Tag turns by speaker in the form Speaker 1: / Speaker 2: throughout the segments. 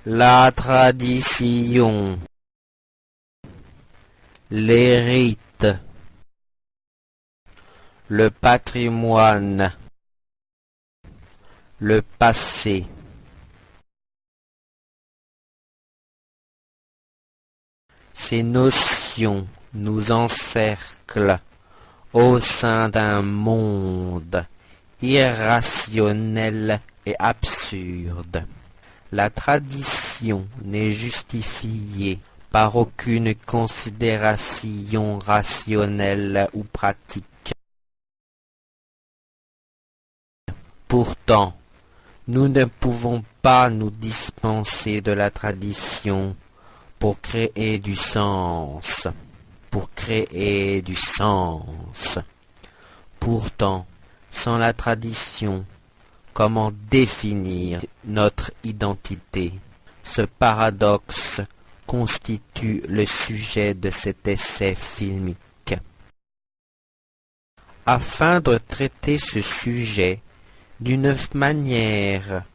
Speaker 1: La tradition, les rites, le patrimoine, le passé. Ces notions nous encerclent au sein d'un monde irrationnel et absurde. La tradition n'est justifiée par aucune considération rationnelle ou pratique. Pourtant, nous ne pouvons pas nous dispenser de la tradition pour créer du sens, Pourtant, sans la tradition, comment définir notre identité? Ce paradoxe constitue le sujet de cet essai filmique. Afin de traiter ce sujet d'une manière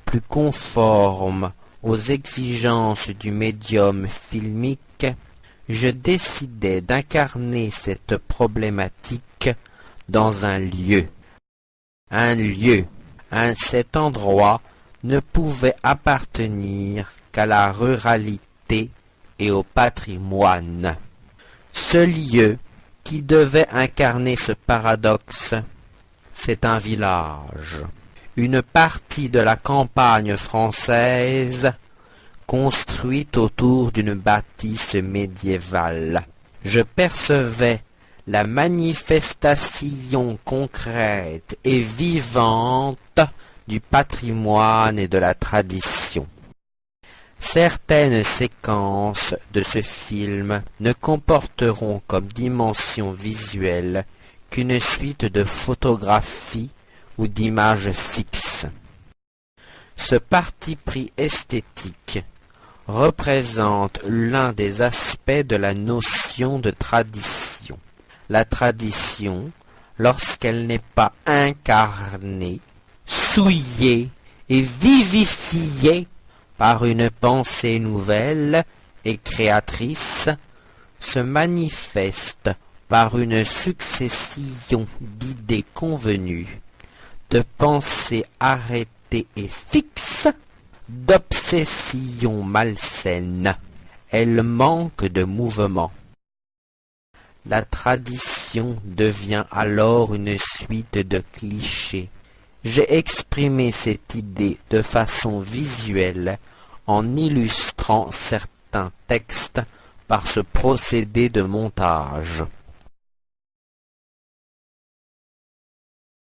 Speaker 1: plus conforme aux exigences du médium filmique, je décidai d'incarner cette problématique dans un lieu. Cet endroit ne pouvait appartenir qu'à la ruralité et au patrimoine. Ce lieu qui devait incarner ce paradoxe, c'est un village, une partie de la campagne française construite autour d'une bâtisse médiévale. Je percevais la manifestation concrète et vivante du patrimoine et de la tradition. Certaines séquences de ce film ne comporteront comme dimension visuelle qu'une suite de photographies ou d'images fixes. Ce parti pris esthétique représente l'un des aspects de la notion de tradition. La tradition, lorsqu'elle n'est pas incarnée, souillée et vivifiée par une pensée nouvelle et créatrice, se manifeste par une succession d'idées convenues, de pensées arrêtées et fixes, d'obsessions malsaines. Elle manque de mouvement. La tradition devient alors une suite de clichés. J'ai exprimé cette idée de façon visuelle en illustrant certains textes par ce procédé de montage.